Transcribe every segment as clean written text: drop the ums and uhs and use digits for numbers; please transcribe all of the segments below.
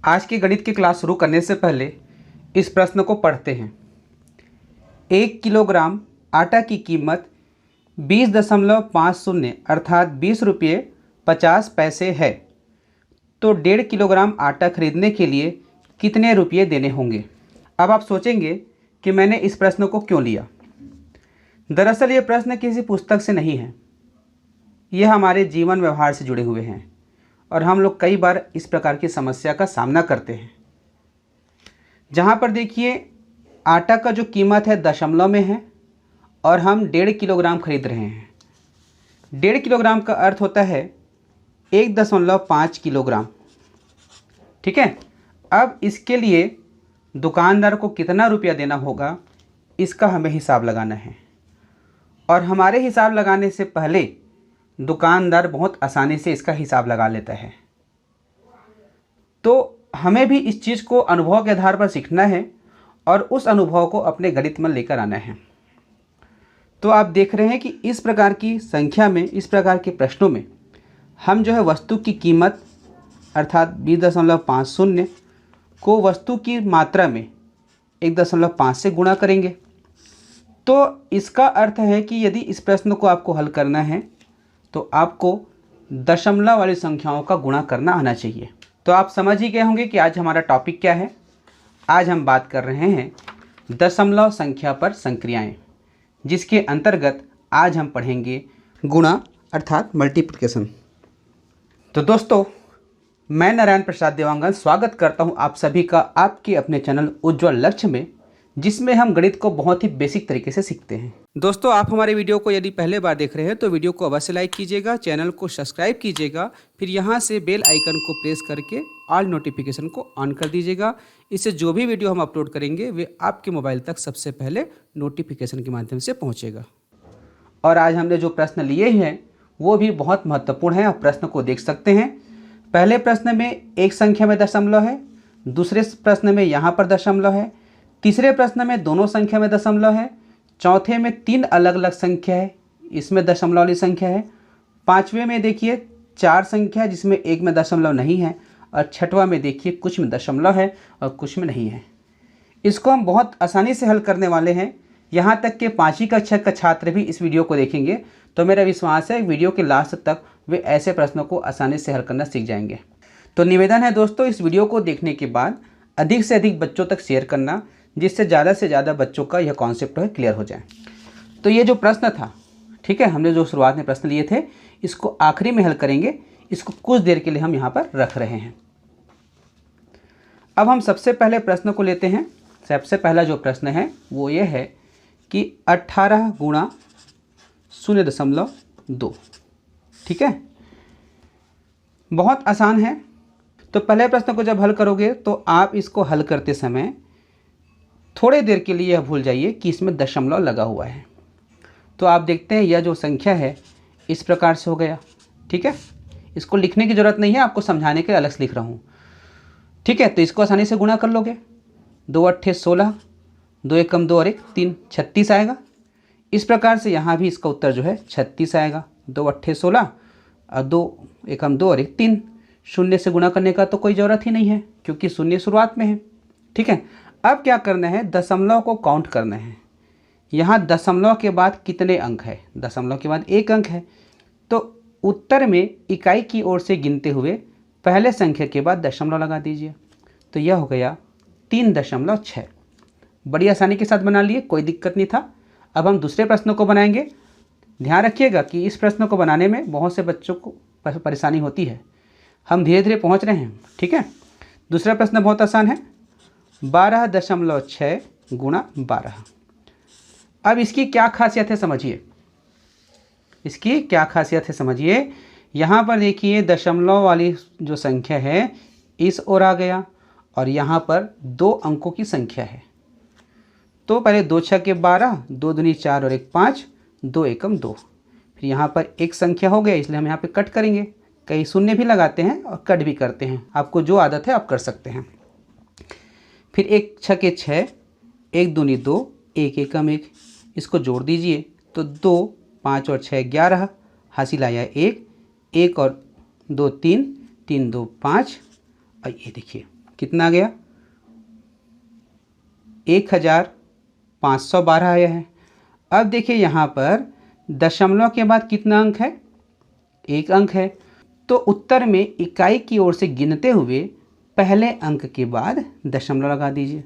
आज की गणित की क्लास शुरू करने से पहले इस प्रश्न को पढ़ते हैं। 1 किलोग्राम आटा की कीमत 20.50 अर्थात 20 रुपये 50 पैसे है, तो 1.5 किलोग्राम आटा खरीदने के लिए कितने रुपये देने होंगे। अब आप सोचेंगे कि मैंने इस प्रश्न को क्यों लिया। दरअसल ये प्रश्न किसी पुस्तक से नहीं है, यह हमारे जीवन व्यवहार से जुड़े हुए हैं और हम लोग कई बार इस प्रकार की समस्या का सामना करते हैं। जहाँ पर देखिए आटा का जो कीमत है दशमलव में है और हम 1.5 किलोग्राम खरीद रहे हैं। 1.5 किलोग्राम का अर्थ होता है 1.5 किलोग्राम। ठीक है। अब इसके लिए दुकानदार को कितना रुपया देना होगा, इसका हमें हिसाब लगाना है। और हमारे हिसाब लगाने से पहले दुकानदार बहुत आसानी से इसका हिसाब लगा लेता है। तो हमें भी इस चीज़ को अनुभव के आधार पर सीखना है और उस अनुभव को अपने गणित में लेकर आना है। तो आप देख रहे हैं कि इस प्रकार की संख्या में, इस प्रकार के प्रश्नों में हम जो है वस्तु की कीमत अर्थात 20.50 को वस्तु की मात्रा में 1.5 से गुणा करेंगे। तो इसका अर्थ है कि यदि इस प्रश्न को आपको हल करना है तो आपको दशमलव वाली संख्याओं का गुणा करना आना चाहिए। तो आप समझ ही गए होंगे कि आज हमारा टॉपिक क्या है। आज हम बात कर रहे हैं दशमलव संख्या पर संक्रियाएं, जिसके अंतर्गत आज हम पढ़ेंगे गुणा अर्थात मल्टीप्लिकेशन। तो दोस्तों, मैं नारायण प्रसाद देवांगन स्वागत करता हूं आप सभी का आपके अपने चैनल उज्ज्वल लक्ष्य में, जिसमें हम गणित को बहुत ही बेसिक तरीके से सीखते हैं। दोस्तों, आप हमारे वीडियो को यदि पहले बार देख रहे हैं तो वीडियो को अवश्य लाइक कीजिएगा, चैनल को सब्सक्राइब कीजिएगा, फिर यहाँ से बेल आइकन को प्रेस करके ऑल नोटिफिकेशन को ऑन कर दीजिएगा। इससे जो भी वीडियो हम अपलोड करेंगे वे आपके मोबाइल तक सबसे पहले नोटिफिकेशन के माध्यम से पहुँचेगा। और आज हमने जो प्रश्न लिए हैं वो भी बहुत महत्वपूर्ण है। आप प्रश्न को देख सकते हैं। पहले प्रश्न में एक संख्या में दशमलव है, दूसरे प्रश्न में यहाँ पर दशमलव है, तीसरे प्रश्न में दोनों संख्या में दशमलव है, चौथे में 3 अलग अलग संख्या है, इसमें दशमलव वाली संख्या है, पाँचवें में देखिए 4 संख्या जिसमें एक में दशमलव नहीं है, और छठवां में देखिए कुछ में दशमलव है और कुछ में नहीं है। इसको हम बहुत आसानी से हल करने वाले हैं। यहाँ तक कि 5वीं कक्षा का छात्र भी इस वीडियो को देखेंगे तो मेरा विश्वास है वीडियो के लास्ट तक वे ऐसे प्रश्नों को आसानी से हल करना सीख जाएंगे। तो निवेदन है दोस्तों, इस वीडियो को देखने के बाद अधिक से अधिक बच्चों तक शेयर करना, जिससे ज़्यादा से ज़्यादा बच्चों का यह कॉन्सेप्ट है क्लियर हो जाए। तो ये जो प्रश्न था, ठीक है, हमने जो शुरुआत में प्रश्न लिए थे इसको आखिरी में हल करेंगे। इसको कुछ देर के लिए हम यहाँ पर रख रहे हैं। अब हम सबसे पहले प्रश्न को लेते हैं। सबसे पहला जो प्रश्न है वो ये है कि 18 गुणा 0.2। ठीक है, बहुत आसान है। तो पहले प्रश्न को जब हल करोगे तो आप इसको हल करते समय थोड़े देर के लिए यह भूल जाइए कि इसमें दशमलव लगा हुआ है। तो आप देखते हैं यह जो संख्या है इस प्रकार से हो गया। ठीक है, इसको लिखने की ज़रूरत नहीं है, आपको समझाने के लिए अलग से लिख रहा हूँ। ठीक है, तो इसको आसानी से गुणा कर लोगे। 2 8 16, 2 1 2 और 1 3, 36 आएगा। इस प्रकार से यहाँ भी इसका उत्तर जो है 36 आएगा। 2 8 16 और 2 1 2 और 1 3। शून्य से गुणा करने का तो कोई ज़रूरत ही नहीं है क्योंकि शून्य शुरुआत में है। ठीक है, अब क्या करना है, दशमलव को काउंट करना है। यहाँ दशमलव के बाद कितने अंक है, दशमलव के बाद 1 अंक है। तो उत्तर में इकाई की ओर से गिनते हुए पहले संख्या के बाद दशमलव लगा दीजिए। तो यह हो गया 3.6। बड़ी आसानी के साथ बना लिए, कोई दिक्कत नहीं था। अब हम दूसरे प्रश्न को बनाएंगे। ध्यान रखिएगा कि इस प्रश्न को बनाने में बहुत से बच्चों को परेशानी होती है। हम धीरे धीरे पहुँच रहे हैं। ठीक है, दूसरा प्रश्न बहुत आसान है, 12.6 गुणा 12। अब इसकी क्या खासियत है समझिए, इसकी क्या खासियत है समझिए। यहाँ पर देखिए दशमलव वाली जो संख्या है इस ओर आ गया और यहाँ पर 2 अंकों की संख्या है। तो पहले 2 6 के 12, 2 दूनी 4 और 1 5, 2 एकम 2। फिर यहाँ पर एक संख्या हो गया, इसलिए हम यहाँ पे कट करेंगे। कई शून्य भी लगाते हैं और कट भी करते हैं, आपको जो आदत है आप कर सकते हैं। फिर 1 6 के 6, 1 दूनी 2, 1 एकम 1, इसको जोड़ दीजिए तो 2 5 और 6 11, हासिल आया 1 1 और 2 3, 3 2 5। और ये देखिए कितना आ गया, 1512 आया है। अब देखिए यहाँ पर दशमलव के बाद कितना अंक है, 1 अंक है। तो उत्तर में इकाई की ओर से गिनते हुए पहले अंक के बाद दशमलव लगा दीजिए।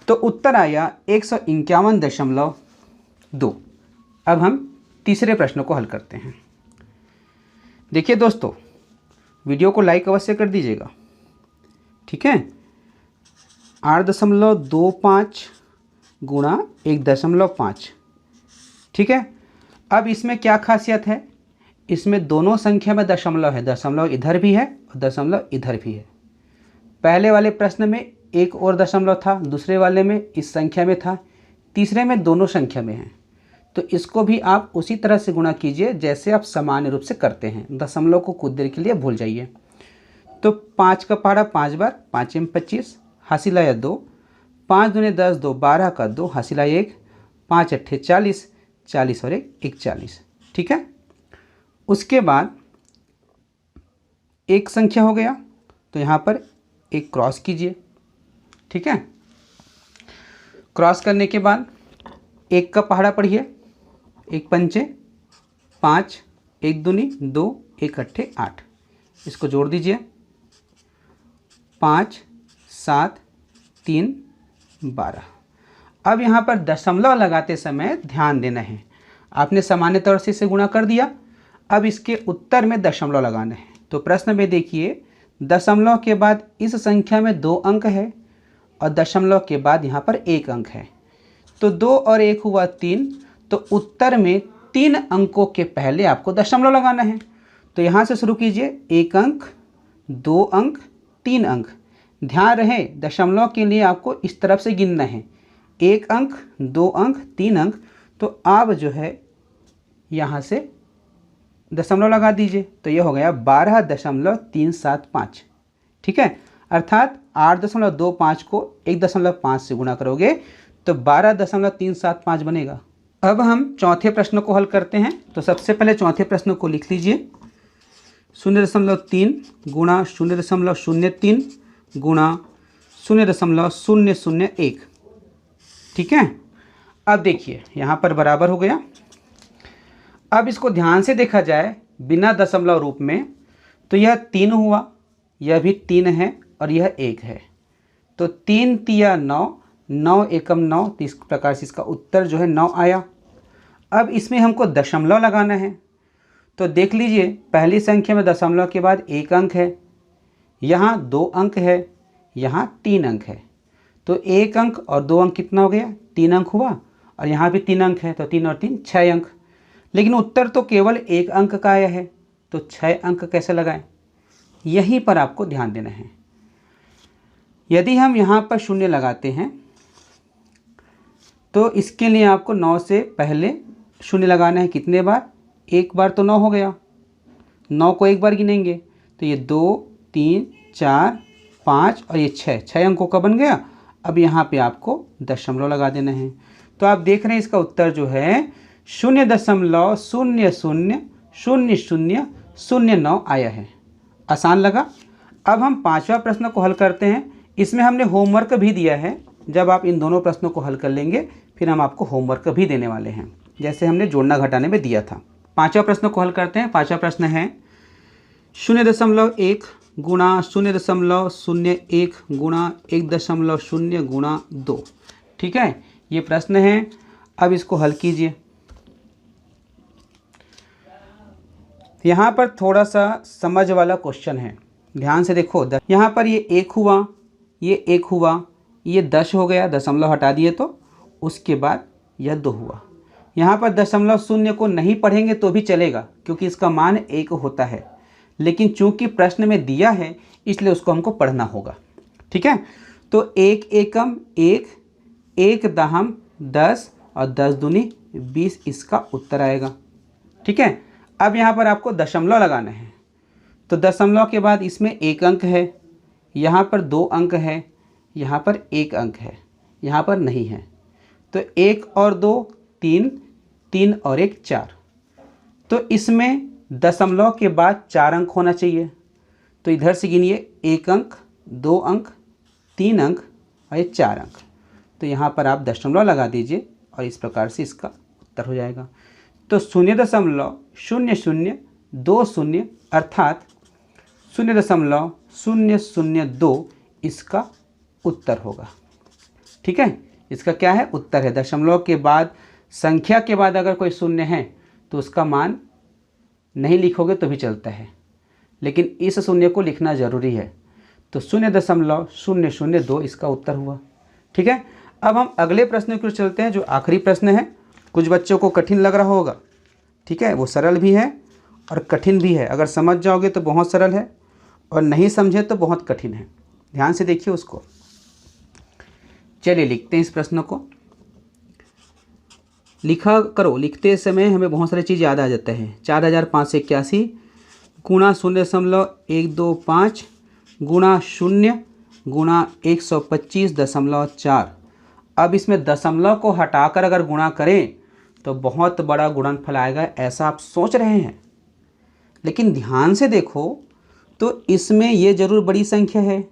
तो उत्तर आया 151.2। अब हम तीसरे प्रश्न को हल करते हैं। देखिए दोस्तों, वीडियो को लाइक अवश्य कर दीजिएगा, ठीक है। 8.25 गुणा 1.5, ठीक है। अब इसमें क्या खासियत है, इसमें दोनों संख्या में दशमलव है, दशमलव इधर भी है और दशमलव इधर भी है। पहले वाले प्रश्न में एक और दशमलव था, दूसरे वाले में इस संख्या में था, तीसरे में दोनों संख्या में है। तो इसको भी आप उसी तरह से गुणा कीजिए जैसे आप सामान्य रूप से करते हैं। दशमलव को कुछ देर के लिए भूल जाइए। तो 5 का पहाड़ा 5 बार, 5 में 25, हासिल आया 2, 5 दूने 10, 2 12 का 2, हासिल आया 1, 5 अट्ठे 40, 40 और 1 41, ठीक है। उसके बाद एक संख्या हो गया, तो यहाँ पर एक क्रॉस कीजिए, ठीक है। क्रॉस करने के बाद 1 का पहाड़ा पढ़िए, 1 पंचे 5, 1 दूनी 2, 1 अट्ठे 8, इसको जोड़ दीजिए, 5 7 3 12। अब यहाँ पर दशमलव लगाते समय ध्यान देना है, आपने सामान्य तौर से इसे गुणा कर दिया, अब इसके उत्तर में दशमलव लगाना है। तो प्रश्न में देखिए, दशमलव के बाद इस संख्या में 2 अंक है और दशमलव के बाद यहाँ पर 1 अंक है। तो 2 और 1 हुआ 3, तो उत्तर में 3 अंकों के पहले आपको दशमलव लगाना है। तो यहाँ से शुरू कीजिए, 1 अंक, 2 अंक, 3 अंक। ध्यान रहे दशमलव के लिए आपको इस तरफ से गिनना है, 1 अंक, 2 अंक, 3 अंक। तो आप जो है यहाँ से दशमलव लगा दीजिए, तो ये हो गया 12.375, ठीक है। अर्थात 8.25 को 1.5 से गुणा करोगे तो 12.375 बनेगा। अब हम चौथे प्रश्न को हल करते हैं। तो सबसे पहले चौथे प्रश्न को लिख लीजिए, 0.3 गुणा 0.03 गुणा 0.001, ठीक है। अब देखिए यहाँ पर बराबर हो गया। अब इसको ध्यान से देखा जाए बिना दशमलव रूप में, तो यह 3 हुआ, यह भी 3 है और यह 1 है। तो 3 तिया 9, 9 एकम 9, तो इस प्रकार से इसका उत्तर जो है 9 आया। अब इसमें हमको दशमलव लगाना है। तो देख लीजिए, पहली संख्या में दशमलव के बाद 1 अंक है, यहाँ 2 अंक है, यहाँ 3 अंक है। तो 1 अंक और 2 अंक कितना हो गया, 3 अंक हुआ, और यहाँ भी 3 अंक है, तो 3 और 3 6 अंक। लेकिन उत्तर तो केवल 1 अंक का आया है, तो 6 अंक कैसे लगाएं, यहीं पर आपको ध्यान देना है। यदि हम यहाँ पर 0 लगाते हैं तो इसके लिए आपको 9 से पहले 0 लगाना है। कितने बार, 1 बार, तो 9 हो गया। 9 को 1 बार गिनेंगे तो ये 2 3 4 5 और ये 6 अंकों का बन गया। अब यहाँ पे आपको दशमलव लगा देना है। तो आप देख रहे हैं इसका उत्तर जो है 0.000009 आया है। आसान लगा। अब हम पांचवा प्रश्न को हल करते हैं। इसमें हमने होमवर्क भी दिया है। जब आप इन दोनों प्रश्नों को हल कर लेंगे फिर हम आपको होमवर्क भी देने वाले हैं, जैसे हमने जोड़ना घटाने में दिया था। पांचवा प्रश्न को हल करते हैं। पांचवा प्रश्न है 0.1 गुणा 0.01 गुणा 1.0 गुणा 2। ठीक है, ये प्रश्न है। अब इसको हल कीजिए। यहाँ पर थोड़ा सा समझ वाला क्वेश्चन है, ध्यान से देखो। यहाँ पर ये 1 हुआ, ये 1 हुआ, ये 10 हो गया, दशमलव हटा दिए तो उसके बाद यह 2 हुआ। यहाँ पर दशमलव शून्य को नहीं पढ़ेंगे तो भी चलेगा क्योंकि इसका मान 1 होता है, लेकिन चूंकि प्रश्न में दिया है इसलिए उसको हमको पढ़ना होगा। ठीक है, तो 1 एकम 1, 1 दहम 10 और 10 दूनी 20 इसका उत्तर आएगा। ठीक है, अब यहाँ पर आपको दशमलव लगाना है। तो दशमलव के बाद इसमें 1 अंक है, यहाँ पर 2 अंक है, यहाँ पर 1 अंक है, यहाँ पर नहीं है। तो 1 और 2 3, 3 और 1 4। तो इसमें दशमलव के बाद 4 अंक होना चाहिए। तो इधर से गिनिए, 1 अंक, 2 अंक, 3 अंक और ये 4 अंक। तो यहाँ पर आप दशमलव लगा दीजिए और इस प्रकार से इसका उत्तर हो जाएगा। तो 0.0020 अर्थात 0.002 इसका उत्तर होगा। ठीक है, इसका क्या है, उत्तर है। दशमलव के बाद, संख्या के बाद अगर कोई शून्य है तो उसका मान नहीं लिखोगे तो भी चलता है, लेकिन इस शून्य को लिखना ज़रूरी है। तो 0.002 इसका उत्तर हुआ। ठीक है, अब हम अगले प्रश्न की ओर चलते हैं, जो आखिरी प्रश्न है। कुछ बच्चों को कठिन लग रहा होगा, ठीक है, वो सरल भी है और कठिन भी है। अगर समझ जाओगे तो बहुत सरल है और नहीं समझे तो बहुत कठिन है। ध्यान से देखिए उसको। चलिए लिखते हैं इस प्रश्न को। लिखा करो, लिखते समय हमें बहुत सारी चीज़ याद आ जाता है। 4581 गुणा 0.125 गुणा 0 गुणा 125.4। अब इसमें दशमलव को हटाकर अगर गुणा करें तो बहुत बड़ा गुणनफल आएगा, ऐसा आप सोच रहे हैं। लेकिन ध्यान से देखो तो इसमें ये जरूर बड़ी संख्या है,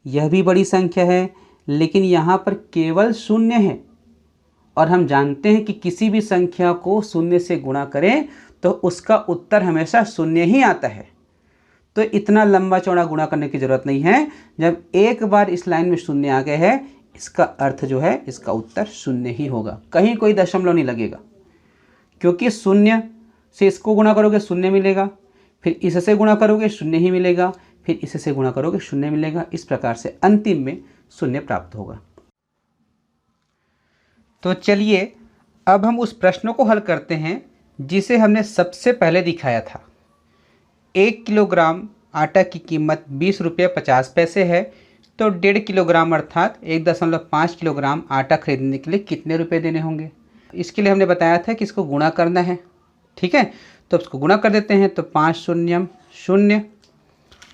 यह भी बड़ी संख्या है, लेकिन यहाँ पर केवल शून्य है। और हम जानते हैं कि किसी भी संख्या को शून्य से गुणा करें तो उसका उत्तर हमेशा शून्य ही आता है। तो इतना लंबा चौड़ा गुणा करने की ज़रूरत नहीं है। जब एक बार इस लाइन में शून्य आ गए हैं, इसका अर्थ जो है, इसका उत्तर शून्य ही होगा। कहीं कोई दशमलव नहीं लगेगा, क्योंकि शून्य से इसको गुणा करोगे शून्य मिलेगा, फिर इससे गुणा करोगे शून्य ही मिलेगा, फिर इससे गुणा करोगे शून्य मिलेगा। इस प्रकार से अंतिम में शून्य प्राप्त होगा। तो चलिए अब हम उस प्रश्न को हल करते हैं जिसे हमने सबसे पहले दिखाया था। 1 किलोग्राम आटा की कीमत 20 रुपये 50 पैसे है, तो 1.5 किलोग्राम अर्थात 1.5 किलोग्राम आटा खरीदने के लिए कितने रुपए देने होंगे। इसके लिए हमने बताया था कि इसको गुणा करना है। ठीक है, तो इसको गुणा कर देते हैं। तो 5 शून्यम 0,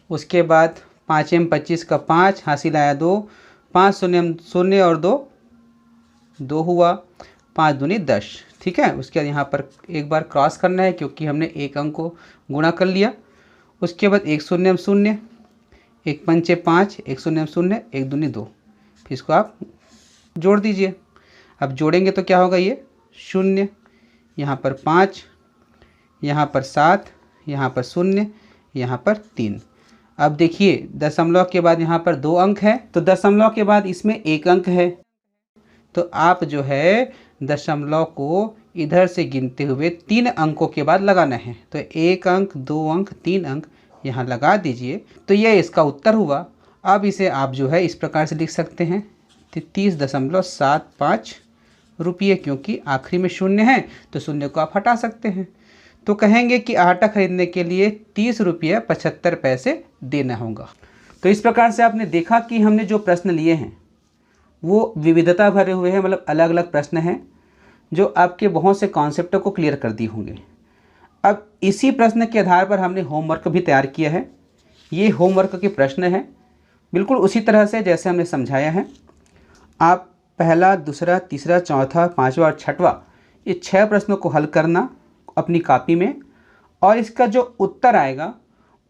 उसके बाद 5 25 का 5, हासिल आया 2, 5 शून्यम 0 और 2 हुआ, 5 दूनी 10। ठीक है, उसके बाद यहाँ पर एक बार क्रॉस करना है क्योंकि हमने एक अंक को गुणा कर लिया। उसके बाद 1 शून्यम 0, 1 पंचे 5, 1 शून्यम 0, 1 दूनी 2। फिर इसको आप जोड़ दीजिए। अब जोड़ेंगे तो क्या होगा, ये 0, यहाँ पर 5, यहाँ पर 7, यहाँ पर 0, यहाँ पर 3। अब देखिए दशमलव के बाद यहाँ पर 2 अंक है, तो दशमलव के बाद इसमें 1 अंक है। तो आप जो है दशमलव को इधर से गिनते हुए 3 अंकों के बाद लगाना है। तो 1 अंक, 2 अंक, 3 अंक यहाँ लगा दीजिए। तो यह इसका उत्तर हुआ। अब इसे आप जो है इस प्रकार से लिख सकते हैं 33.75 रुपये, क्योंकि आखिरी में शून्य है तो शून्य को आप हटा सकते हैं। तो कहेंगे कि आटा खरीदने के लिए 30 रुपये 75 पैसे देना होगा। तो इस प्रकार से आपने देखा कि हमने जो प्रश्न लिए हैं वो विविधता भरे हुए हैं, मतलब अलग अलग प्रश्न हैं जो आपके बहुत से कॉन्सेप्टों को क्लियर कर दिए होंगे। अब इसी प्रश्न के आधार पर हमने होमवर्क भी तैयार किया है। ये होमवर्क के प्रश्न हैं बिल्कुल उसी तरह से जैसे हमने समझाया है। आप पहला, दूसरा, तीसरा, चौथा, पाँचवा और छठवा ये 6 प्रश्नों को हल करना अपनी कॉपी में, और इसका जो उत्तर आएगा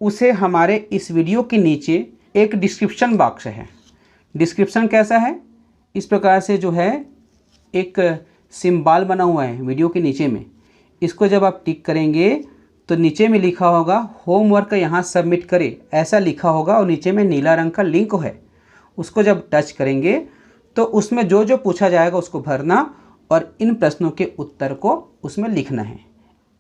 उसे हमारे इस वीडियो के नीचे एक डिस्क्रिप्शन बॉक्स है। डिस्क्रिप्शन कैसा है, इस प्रकार से जो है एक सिंबल बना हुआ है वीडियो के नीचे में। इसको जब आप टिक करेंगे तो नीचे में लिखा होगा होमवर्क यहाँ सबमिट करें, ऐसा लिखा होगा, और नीचे में नीला रंग का लिंक है। उसको जब टच करेंगे तो उसमें जो जो पूछा जाएगा उसको भरना और इन प्रश्नों के उत्तर को उसमें लिखना है।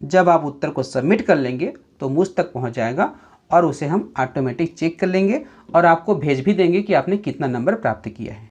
जब आप उत्तर को सबमिट कर लेंगे तो मुझ तक पहुंच जाएगा और उसे हम ऑटोमेटिक चेक कर लेंगे और आपको भेज भी देंगे कि आपने कितना नंबर प्राप्त किया है।